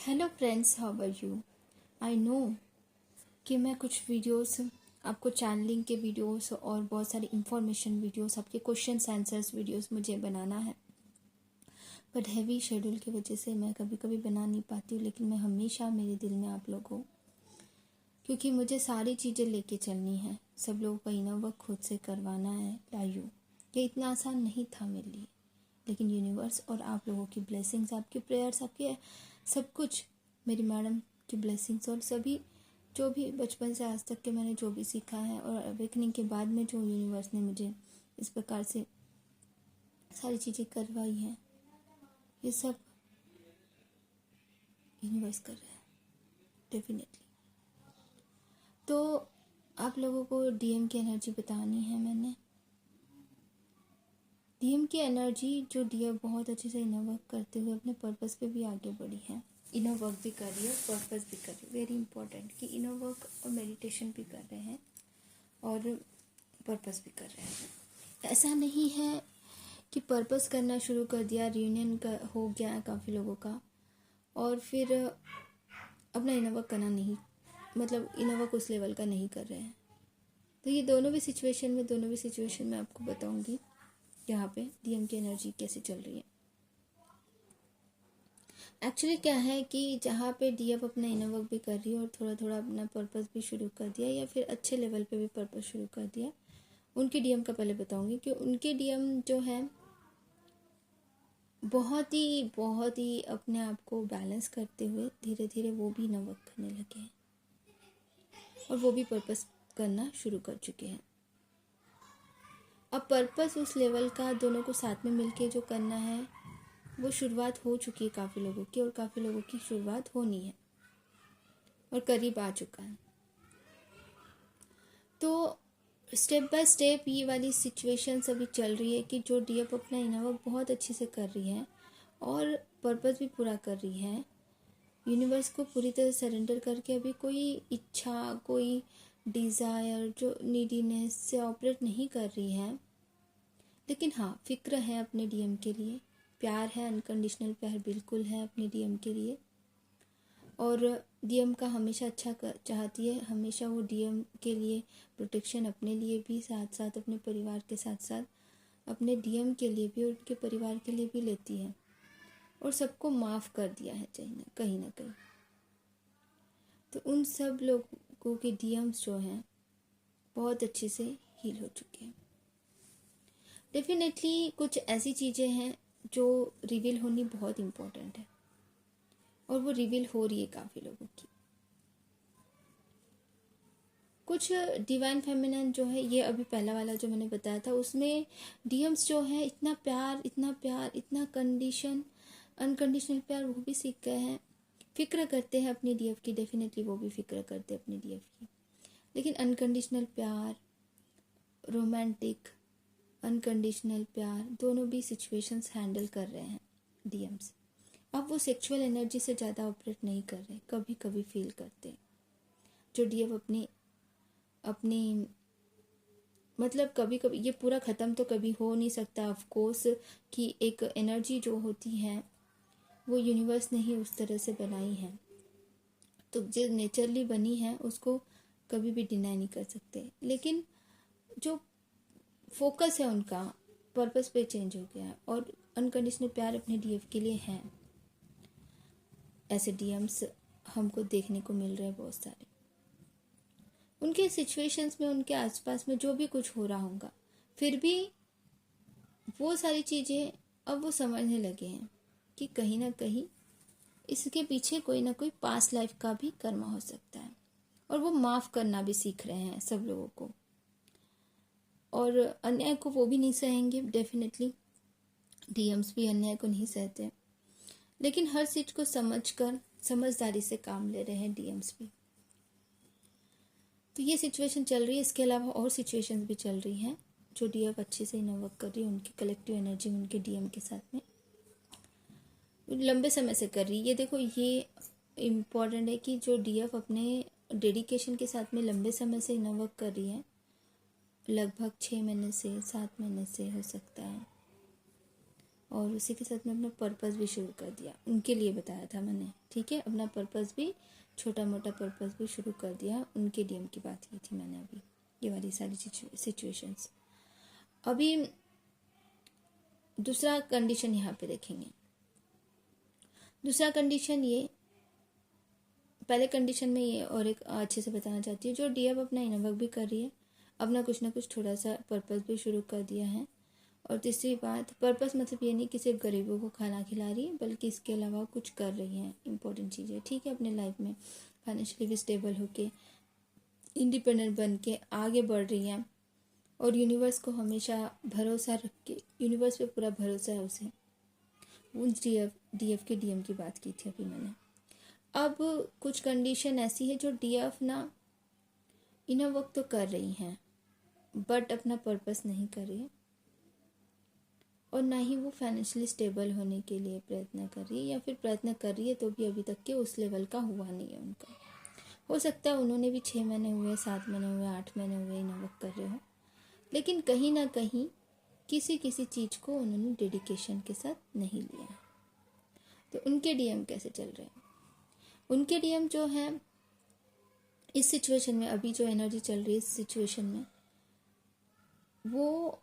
Hello friends, how are you. I know कि मैं कुछ वीडियोस आपको चैनलिंग के वीडियोस और बहुत सारी इंफॉर्मेशन वीडियोस, आपके क्वेश्चंस आंसर्स वीडियोस मुझे बनाना है, बट हैवी शेड्यूल की वजह से मैं कभी कभी बना नहीं पाती हूँ। लेकिन मैं हमेशा मेरे दिल में आप लोगों, क्योंकि मुझे सारी चीज़ें लेके चलनी है, सब लोगों का इनर वर्क खुद से करवाना है। लायू ये इतना आसान नहीं था मेरे लिए, लेकिन यूनिवर्स और आप लोगों की ब्लेसिंग्स, आपकी प्रेयर्स, आपके सब कुछ, मेरी मैडम की ब्लेसिंग्स और सभी जो भी बचपन से आज तक के मैंने जो भी सीखा है और अवेकनिंग के बाद में जो यूनिवर्स ने मुझे इस प्रकार से सारी चीज़ें करवाई हैं, ये सब यूनिवर्स कर रहा है डेफिनेटली। तो आप लोगों को डीएम की एनर्जी बतानी है। मैंने डीएम की एनर्जी जो डीएम बहुत अच्छे से इनर वर्क करते हुए अपने पर्पस पे भी आगे बढ़ी है, इनर वर्क भी कर रही है, पर्पस भी कर रही है। वेरी इंपॉर्टेंट कि इनर वर्क और मेडिटेशन भी कर रहे हैं और पर्पस भी कर रहे हैं। ऐसा नहीं है कि पर्पस करना शुरू कर दिया, रियूनियन का हो गया काफ़ी लोगों का, और फिर अपना इनर वर्क करना नहीं, मतलब इनर वर्क उस लेवल का नहीं कर रहे हैं। तो ये दोनों भी सिचुएशन में आपको बताऊंगी यहाँ पे डीएम की एनर्जी कैसे चल रही है। एक्चुअली क्या है कि जहाँ पे डीएम अपना इनर वर्क भी कर रही है और थोड़ा थोड़ा अपना पर्पस भी शुरू कर दिया, या फिर अच्छे लेवल पे भी पर्पस शुरू कर दिया, उनके डीएम का पहले बताऊंगी कि उनके डीएम जो है बहुत ही अपने आप को बैलेंस करते हुए धीरे धीरे वो भी इनर वर्क करने लगे हैं और वो भी पर्पस करना शुरू कर चुके हैं। अब पर्पस उस लेवल का दोनों को साथ में मिलके जो करना है, वो शुरुआत हो चुकी है काफ़ी लोगों की, और काफ़ी लोगों की शुरुआत होनी है और करीब आ चुका है। तो स्टेप बाय स्टेप ये वाली सिचुएशंस अभी चल रही है कि जो डीएफ अपना इनर वर्क बहुत अच्छे से कर रही है और पर्पस भी पूरा कर रही है, यूनिवर्स को पूरी तरह सरेंडर करके अभी कोई इच्छा, कोई डिज़ायर जो नीडीनेस से ऑपरेट नहीं कर रही है। लेकिन हाँ, फिक्र है अपने डीएम के लिए, प्यार है, अनकंडीशनल प्यार बिल्कुल है अपने डीएम के लिए, और डीएम का हमेशा अच्छा चाहती है। हमेशा वो डीएम के लिए प्रोटेक्शन अपने लिए भी, साथ साथ अपने परिवार के साथ साथ अपने डीएम के लिए भी और उनके परिवार के लिए भी लेती है, और सबको माफ़ कर दिया है कहीं ना कहीं। तो उन सब लोगों के डीएम्स जो हैं बहुत अच्छे से हील हो चुके हैं। डेफिनेटली कुछ ऐसी चीज़ें हैं जो रिवील होनी बहुत इम्पोर्टेंट है, और वो रिवील हो रही है काफ़ी लोगों की। कुछ डिवाइन फेमिनिन जो है, ये अभी पहला वाला जो मैंने बताया था, उसमें डीएम्स जो है इतना प्यार, इतना अनकंडीशनल प्यार वो भी सीख गए हैं, फिक्र करते हैं अपनी डीएफ की। डेफिनेटली वो भी फिक्र करते हैं अपनी डीएफ की, लेकिन अनकंडीशनल प्यार, रोमांटिक अनकंडीशनल प्यार, दोनों भी सिचुएशंस हैंडल कर रहे हैं डीएम्स। अब वो सेक्सुअल एनर्जी से ज़्यादा ऑपरेट नहीं कर रहे, कभी कभी फील करते हैं जो डीएफ अपनी मतलब कभी कभी, ये पूरा ख़त्म तो कभी हो नहीं सकता ऑफ कोर्स, कि एक एनर्जी जो होती है वो यूनिवर्स ने ही उस तरह से बनाई है, तो जो नेचरली बनी है उसको कभी भी डिनाई नहीं कर सकते। लेकिन जो फोकस है उनका पर्पस पे चेंज हो गया है, और अनकंडीशनल प्यार अपने डीएफ के लिए है। ऐसे डीएम्स हमको देखने को मिल रहे हैं बहुत सारे। उनके सिचुएशंस में, उनके आसपास में जो भी कुछ हो रहा होगा, फिर भी वो सारी चीज़ें अब वो समझने लगे हैं कि कहीं ना कहीं इसके पीछे कोई ना कोई पास्ट लाइफ का भी कर्मा हो सकता है, और वो माफ़ करना भी सीख रहे हैं सब लोगों को, और अन्याय को वो भी नहीं सहेंगे। डेफिनेटली डीएम्स भी अन्याय को नहीं सहते, लेकिन हर चीज़ को समझकर समझदारी से काम ले रहे हैं डीएम्स भी। तो ये सिचुएशन चल रही है। इसके अलावा और सिचुएशंस भी चल रही हैं जो डीएफ अच्छे से इनर वर्क कर रही है उनकी कलेक्टिव एनर्जी में, उनके डीएम के साथ में लंबे समय से कर रही है। ये देखो, ये इम्पॉर्टेंट है कि जो डीएफ अपने डेडिकेशन के साथ में लंबे समय से इनर वर्क कर रही है, लगभग 6 महीने से 7 महीने से हो सकता है, और उसी के साथ में अपना पर्पस भी शुरू कर दिया, उनके लिए बताया था मैंने, ठीक है। अपना पर्पस भी, छोटा मोटा पर्पस भी शुरू कर दिया, उनके डीएम की बात की थी मैंने अभी, ये वाली सारी सिचुएशंस। अभी दूसरा कंडीशन यहाँ पे देखेंगे। दूसरा कंडीशन ये, पहले कंडीशन में ये और एक अच्छे से बताना चाहती हूँ, जो डीएफ अपना इनर वर्क भी कर रही है, अपना कुछ ना कुछ थोड़ा सा पर्पस भी शुरू कर दिया है। और तीसरी बात, पर्पस मतलब ये नहीं कि सिर्फ गरीबों को खाना खिला रही है, बल्कि इसके अलावा कुछ कर रही हैं इंपॉर्टेंट चीज़ें, ठीक है। अपने लाइफ में फाइनेंशियली भी स्टेबल होके, इंडिपेंडेंट बन के आगे बढ़ रही हैं। और यूनिवर्स को हमेशा भरोसा रख के, यूनिवर्स पे पूरा भरोसा है उसे। उस डीएफ के डीएम की बात की थी अभी मैंने। अब कुछ कंडीशन ऐसी है जो डीएफ ना इनर वर्क तो कर रही हैं, बट अपना पर्पस नहीं कर रही है, और ना ही वो फाइनेंशियली स्टेबल होने के लिए प्रयत्न कर रही है, या फिर प्रयत्न कर रही है तो भी अभी तक के उस लेवल का हुआ नहीं है उनका। हो सकता है उन्होंने भी 6 महीने हुए, 7 महीने हुए, 8 महीने हुए इनर वर्क कर रहे हो, लेकिन कहीं ना कहीं किसी किसी चीज़ को उन्होंने डेडिकेशन के साथ नहीं लिया। तो उनके डीएम कैसे चल रहे हैं? उनके डीएम जो है इस सिचुएशन में, अभी जो एनर्जी चल रही है इस सिचुएशन में, वो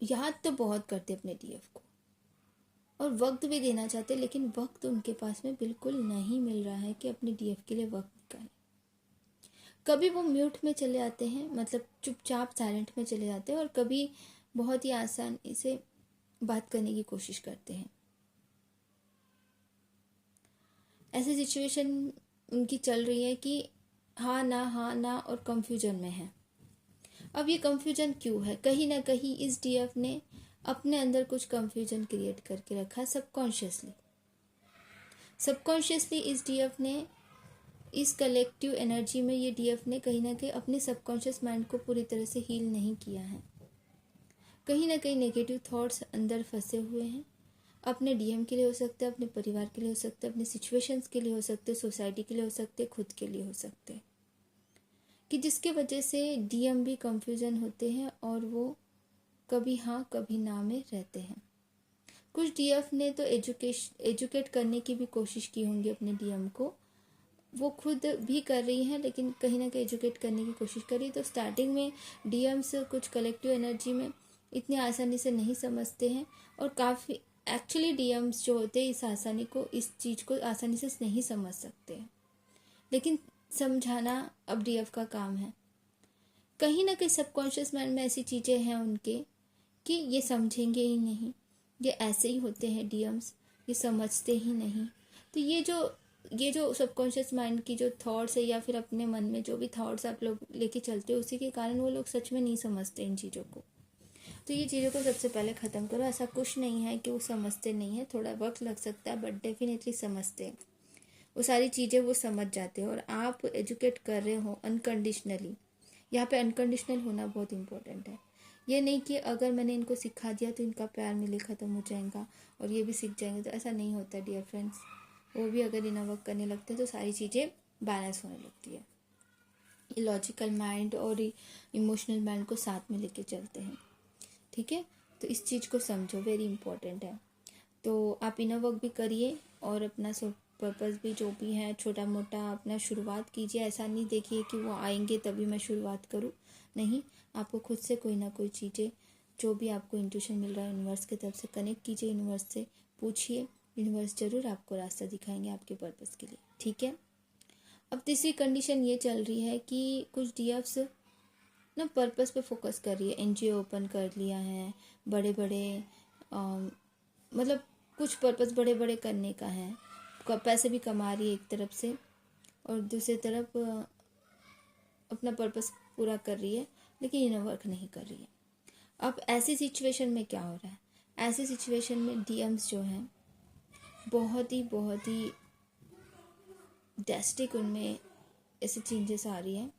याद तो बहुत करते अपने डीएफ को और वक्त भी देना चाहते, लेकिन वक्त उनके पास में बिल्कुल नहीं मिल रहा है कि अपने डीएफ के लिए वक्त निकालें। कभी वो म्यूट में चले आते हैं, मतलब चुपचाप साइलेंट में चले जाते हैं, और कभी बहुत ही आसानी से बात करने की कोशिश करते हैं। ऐसी सिचुएशन उनकी चल रही है कि हाँ ना और कंफ्यूजन में है। अब ये कंफ्यूजन क्यों है? कहीं ना कहीं इस डीएफ ने अपने अंदर कुछ कंफ्यूजन क्रिएट करके रखा है सबकॉन्शियसली इस डीएफ ने, इस कलेक्टिव एनर्जी में ये डीएफ ने कहीं ना कहीं अपने सबकॉन्शियस माइंड को पूरी तरह से हील नहीं किया है। कहीं ना कहीं नेगेटिव थॉट्स अंदर फंसे हुए हैं। अपने डीएम के लिए हो सकते हैं, अपने परिवार के लिए हो सकते हैं, अपने सिचुएशंस के लिए हो सकते हैं, सोसाइटी के लिए हो सकते हैं, खुद के लिए हो सकते हैं, कि जिसके वजह से डीएम भी कंफ्यूजन होते हैं और वो कभी हाँ कभी ना में रहते हैं। कुछ डीएफ ने तो एजुकेट करने की भी कोशिश की होंगी अपने डीएम को, वो खुद भी कर रही हैं, लेकिन कहीं ना कहीं एजुकेट करने की कोशिश करी। तो स्टार्टिंग में डीएम्स कुछ कलेक्टिव एनर्जी में इतनी आसानी से नहीं समझते हैं, और काफ़ी एक्चुअली डीएम्स जो होते हैं इस चीज़ को आसानी से नहीं समझ सकते हैं, लेकिन समझाना अब डीएफ का काम है। कहीं ना कहीं सबकॉन्शियस माइंड में ऐसी चीज़ें हैं उनके कि ये समझेंगे ही नहीं, ये ऐसे ही होते हैं डीएम्स, ये समझते ही नहीं। तो ये जो सबकॉन्शियस माइंड की जो थॉट्स है, या फिर अपने मन में जो भी थॉट्स आप लोग लेके चलते हो, उसी के कारण वो लोग सच में नहीं समझते इन चीज़ों को। तो ये चीज़ों को सबसे पहले ख़त्म करो। ऐसा कुछ नहीं है कि वो समझते नहीं है, थोड़ा वक्त लग सकता है, बट डेफिनेटली समझते हैं। वो सारी चीज़ें वो समझ जाते हैं, और आप एजुकेट कर रहे हो अनकंडीशनली। यहाँ पे अनकंडीशनल होना बहुत इंपॉर्टेंट है। ये नहीं कि अगर मैंने इनको सिखा दिया तो इनका प्यार मिले ख़त्म हो जाएगा और ये भी सीख जाएंगे, तो ऐसा नहीं होता डियर फ्रेंड्स। वो भी अगर इनर वर्क करने लगते हैं तो सारी चीज़ें बैलेंस होने लगती है। ये लॉजिकल माइंड और इमोशनल माइंड को साथ में लेके चलते हैं, ठीक है। तो इस चीज़ को समझो, वेरी इंपॉर्टेंट है। तो आप इनर वर्क भी करिए और अपना पर्पस भी जो भी है छोटा मोटा अपना शुरुआत कीजिए। ऐसा नहीं देखिए कि वो आएंगे तभी मैं शुरुआत करूँ, नहीं, आपको खुद से कोई ना कोई चीज़ें, जो भी आपको इंट्यूशन मिल रहा है यूनिवर्स की तरफ से, कनेक्ट कीजिए यूनिवर्स से, पूछिए, यूनिवर्स ज़रूर आपको रास्ता दिखाएंगे आपके पर्पस के लिए, ठीक है। अब तीसरी कंडीशन ये चल रही है कि कुछ डीएफ्स ना पर्पस पे फोकस कर रही है, एनजीओ ओपन कर लिया है, बड़े बड़े मतलब कुछ पर्पस बड़े बड़े करने का है, पैसे भी कमा रही है एक तरफ से, और दूसरी तरफ अपना पर्पस पूरा कर रही है, लेकिन इनर वर्क नहीं कर रही है। अब ऐसी सिचुएशन में क्या हो रहा है? ऐसी सिचुएशन में डीएम्स जो हैं बहुत ही ड्रास्टिक उनमें ऐसे चेंजेस आ रही है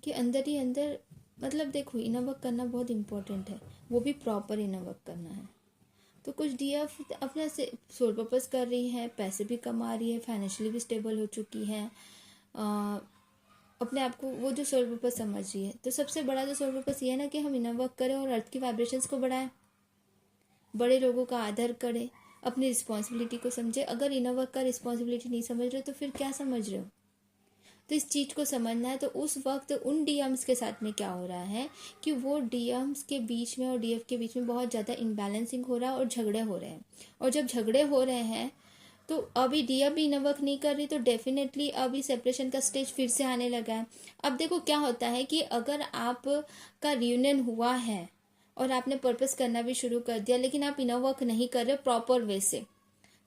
कि अंदर ही अंदर, मतलब देखो इनर वर्क करना बहुत इम्पोर्टेंट है, वो भी प्रॉपर इनर वर्क करना है। तो कुछ डीएफ अपना से सोल पर्पस कर रही है, पैसे भी कमा रही है, फाइनेंशियली भी स्टेबल हो चुकी है, अपने आप को वो जो सोल पर्पस समझ रही है। तो सबसे बड़ा जो सोल पर्पस ये है ना कि हम इनर वर्क करें और अर्थ की वाइब्रेशंस को बढ़ाएं। बड़े लोगों का आदर करे, अपनी रिस्पॉन्सिबिलिटी को समझे। अगर इनर वर्क का रिस्पॉन्सिबिलिटी नहीं समझ रहे हो तो फिर क्या समझ रहे हो? तो इस चीज़ को समझना है। तो उस वक्त उन डीएम्स के साथ में क्या हो रहा है कि वो डीएम्स के बीच में और डीएफ के बीच में बहुत ज़्यादा इनबैलेंसिंग हो रहा है और झगड़े हो रहे हैं। और जब झगड़े हो रहे हैं तो अभी डीएफ भी इनर वर्क नहीं कर रही, तो डेफिनेटली अभी सेपरेशन का स्टेज फिर से आने लगा है। अब देखो क्या होता है कि अगर आप का रियूनियन हुआ है और आपने पर्पस करना भी शुरू कर दिया, लेकिन आप इनर वर्क नहीं कर रहे प्रॉपर वे से,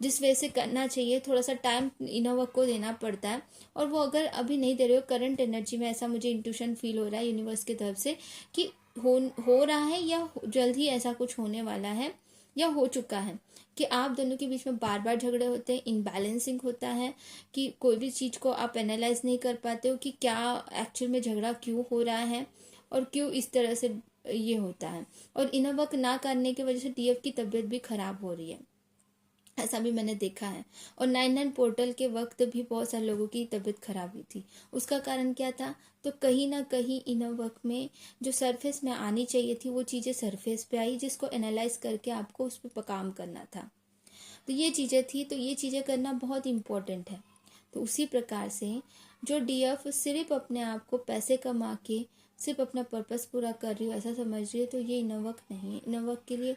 जिस वे से करना चाहिए, थोड़ा सा टाइम इनर वर्क को देना पड़ता है, और वो अगर अभी नहीं दे रहे हो करंट एनर्जी में, ऐसा मुझे इंट्यूशन फील हो रहा है यूनिवर्स की तरफ से कि हो रहा है या जल्द ही ऐसा कुछ होने वाला है या हो चुका है कि आप दोनों के बीच में बार बार झगड़े होते हैं, इनबैलेंसिंग होता है कि कोई भी चीज़ को आप एनालाइज नहीं कर पाते हो कि क्या एक्चुअल में झगड़ा क्यों हो रहा है और क्यों इस तरह से ये होता है। और इनर वर्क ना करने की वजह से डीएफ की तबीयत भी खराब हो रही है, ऐसा भी मैंने देखा है। और 99 पोर्टल के वक्त भी बहुत सारे लोगों की तबीयत खराब हुई थी। उसका कारण क्या था? तो कहीं ना कहीं इनर वर्क में जो सरफेस में आनी चाहिए थी वो चीज़ें सरफेस पे आई, जिसको एनालाइज करके आपको उस पर काम करना था। तो ये चीज़ें थी, तो ये चीज़ें करना बहुत इम्पोर्टेंट है। तो उसी प्रकार से जो डीएफ सिर्फ अपने आप को पैसे कमा के सिर्फ अपना पर्पस पूरा कर रही हो ऐसा समझ रही है, तो ये इनर वर्क नहीं है। इनर वर्क के लिए,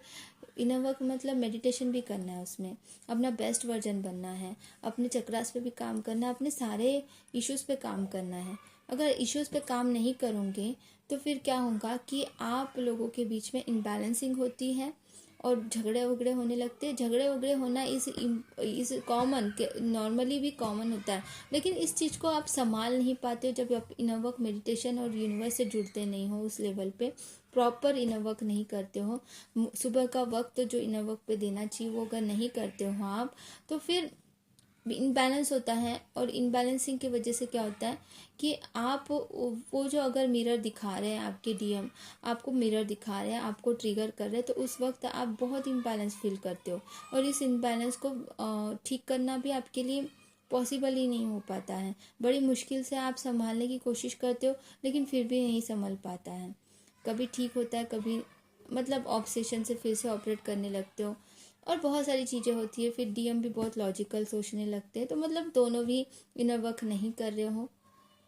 इनर वर्क मतलब मेडिटेशन भी करना है, उसमें अपना बेस्ट वर्जन बनना है, अपने चक्रास पे भी काम करना है, अपने सारे इश्यूज़ पे काम करना है। अगर इश्यूज़ पे काम नहीं करोगे तो फिर क्या होगा कि आप लोगों के बीच में इनबैलेंसिंग होती है और झगड़े वगड़े होने लगते हैं। झगड़े वगड़े होना इस कॉमन, नॉर्मली भी कॉमन होता है, लेकिन इस चीज़ को आप संभाल नहीं पाते हो जब आप इनर वर्क मेडिटेशन और यूनिवर्स से जुड़ते नहीं हो, उस लेवल पे प्रॉपर इनर वर्क नहीं करते हो। सुबह का वक्त जो इनर वर्क पे देना चाहिए वो अगर नहीं करते हो आप, तो फिर इनबैलेंस होता है। और इनबैलेंसिंग की वजह से क्या होता है कि आप वो जो अगर मिरर दिखा रहे हैं, आपके डीएम आपको मिरर दिखा रहे हैं, आपको ट्रिगर कर रहे हैं, तो उस वक्त आप बहुत इम्बैलेंस फील करते हो। और इस इम्बैलेंस को ठीक करना भी आपके लिए पॉसिबल ही नहीं हो पाता है। बड़ी मुश्किल से आप संभालने की कोशिश करते हो, लेकिन फिर भी नहीं संभल पाता है। कभी ठीक होता है, कभी मतलब ऑब्सेशन से फिर से ऑपरेट करने लगते हो, और बहुत सारी चीज़ें होती है। फिर डीएम भी बहुत लॉजिकल सोचने लगते हैं, तो मतलब दोनों भी इनर वर्क नहीं कर रहे हो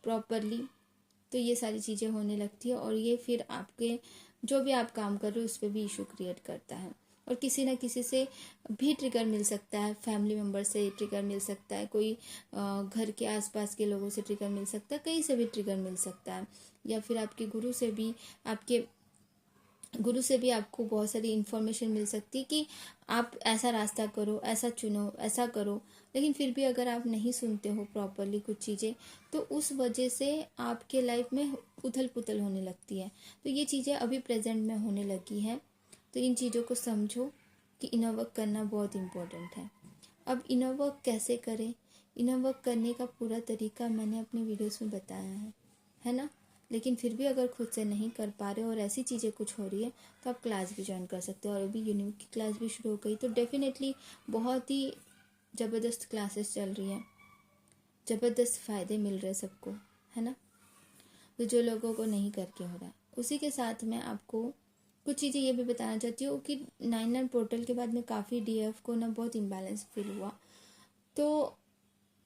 प्रॉपरली, तो ये सारी चीज़ें होने लगती है। और ये फिर आपके जो भी आप काम कर रहे हो उस पर भी इशू क्रिएट करता है। और किसी ना किसी से भी ट्रिगर मिल सकता है, फैमिली मेम्बर से ट्रिगर मिल सकता है, कोई घर के आसपास के लोगों से ट्रिगर मिल सकता है, कहीं से भी ट्रिगर मिल सकता है, या फिर आपके गुरु से भी, आपके गुरु से भी आपको बहुत सारी इन्फॉर्मेशन मिल सकती है कि आप ऐसा रास्ता करो, ऐसा चुनो, ऐसा करो। लेकिन फिर भी अगर आप नहीं सुनते हो प्रॉपरली कुछ चीज़ें, तो उस वजह से आपके लाइफ में उथल पुथल होने लगती है। तो ये चीज़ें अभी प्रेजेंट में होने लगी हैं। तो इन चीज़ों को समझो कि इनर वर्क करना बहुत इम्पोर्टेंट है। अब इनर वर्क कैसे करें? इनर वर्क करने का पूरा तरीका मैंने अपने वीडियोस में बताया है ना? लेकिन फिर भी अगर खुद से नहीं कर पा रहे हो और ऐसी चीज़ें कुछ हो रही है, तो आप क्लास भी ज्वाइन कर सकते हो। और अभी यूनिक की क्लास भी शुरू हो गई, तो डेफिनेटली बहुत ही ज़बरदस्त क्लासेस चल रही हैं, ज़बरदस्त फ़ायदे मिल रहे हैं सबको, है ना? तो जो लोगों को नहीं करके हो रहा है, उसी के साथ मैं आपको कुछ चीज़ें ये भी बताना चाहती हूँ कि 99 पोर्टल के बाद में काफ़ी डीएफ को ना बहुत इम्बैलेंस फील हुआ। तो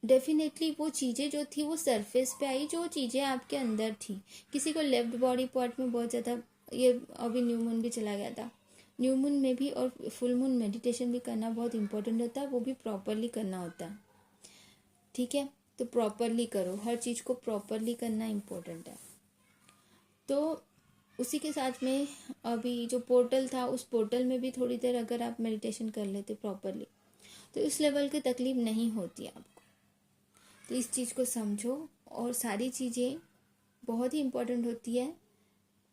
डेफिनेटली वो चीज़ें जो थी वो सरफेस पे आई, जो चीज़ें आपके अंदर थी। किसी को लेफ्ट बॉडी पार्ट में बहुत ज़्यादा, ये अभी न्यू मून भी चला गया था, न्यू मून में भी और फुल मून मेडिटेशन भी करना बहुत इंपॉर्टेंट होता है, वो भी प्रॉपरली करना होता है। ठीक है, तो प्रॉपरली करो, हर चीज़ को प्रॉपरली करना इम्पोर्टेंट है। तो उसी के साथ में अभी जो पोर्टल था, उस पोर्टल में भी थोड़ी देर अगर आप मेडिटेशन कर लेते प्रॉपरली, तो इस लेवल की तकलीफ नहीं होती आपको। तो इस चीज़ को समझो, और सारी चीज़ें बहुत ही इम्पोर्टेंट होती है।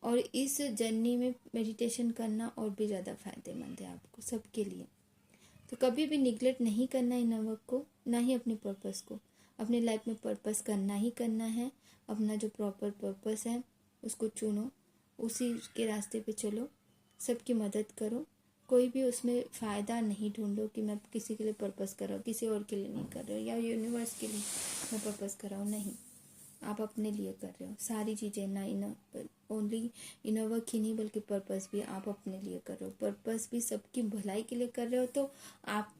और इस जर्नी में मेडिटेशन करना और भी ज़्यादा फ़ायदेमंद है आपको सबके लिए। तो कभी भी निगलेक्ट नहीं करना इनर वर्क को, ना ही अपने पर्पस को। अपने लाइफ में पर्पस करना ही करना है। अपना जो प्रॉपर पर्पस है उसको चुनो, उसी के रास्ते पे चलो, सबकी मदद करो। कोई भी उसमें फ़ायदा नहीं ढूंढो कि मैं किसी के लिए पर्पस कर रहा हूँ, किसी और के लिए नहीं कर रहा हूँ, या यूनिवर्स के लिए मैं पर्पस कर रहा हूँ, नहीं। आप अपने लिए कर रहे हो सारी चीज़ें, ना इन ओनली इनर वर्क ही नहीं बल्कि पर्पस भी आप अपने लिए कर रहे हो, पर्पस भी सबकी भलाई के लिए कर रहे हो। तो आप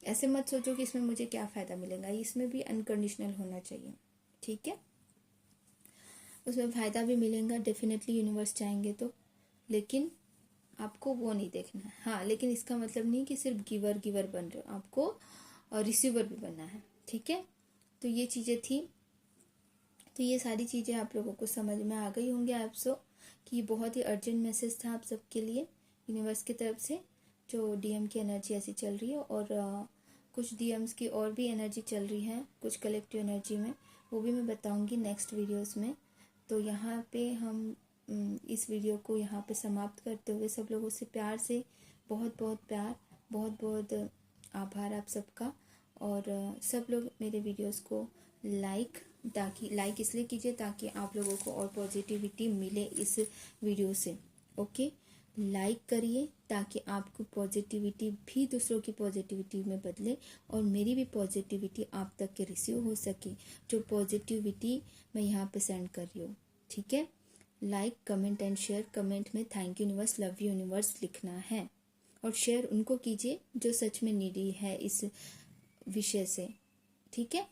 ऐसे मत सोचो कि इसमें मुझे क्या फ़ायदा मिलेगा, इसमें भी अनकंडीशनल होना चाहिए, ठीक है। उसमें फ़ायदा भी मिलेगा डेफिनेटली यूनिवर्स चाहेंगे तो, लेकिन आपको वो नहीं देखना है। हाँ, लेकिन इसका मतलब नहीं कि सिर्फ गिवर गिवर बन रहे हो, आपको रिसीवर भी बनना है, ठीक है। तो ये चीज़ें थी, तो ये सारी चीज़ें आप लोगों को समझ में आ गई होंगी आप सो कि ये बहुत ही अर्जेंट मैसेज था आप सबके लिए यूनिवर्स की तरफ से, जो डीएम की एनर्जी ऐसी चल रही है। और कुछ डीएम्स की और भी एनर्जी चल रही है कुछ कलेक्टिव एनर्जी में, वो भी मैं बताऊंगी नेक्स्ट वीडियोस में। तो यहाँ पे हम इस वीडियो को यहाँ पे समाप्त करते हुए सब लोगों से प्यार से, बहुत बहुत प्यार, बहुत बहुत आभार आप सबका। और सब लोग मेरे वीडियोस को लाइक इसलिए कीजिए ताकि आप लोगों को और पॉजिटिविटी मिले इस वीडियो से, ओके। लाइक करिए ताकि आपको पॉजिटिविटी भी दूसरों की पॉजिटिविटी में बदले और मेरी भी पॉजिटिविटी आप तक के रिसीव हो सके, जो पॉजिटिविटी मैं यहाँ पे सेंड कर रही हूँ, ठीक है। Like, comment and share. Comment में thank you universe, love you universe लिखना है, और शेयर उनको कीजिए जो सच में नीडी है इस विषय से, ठीक है।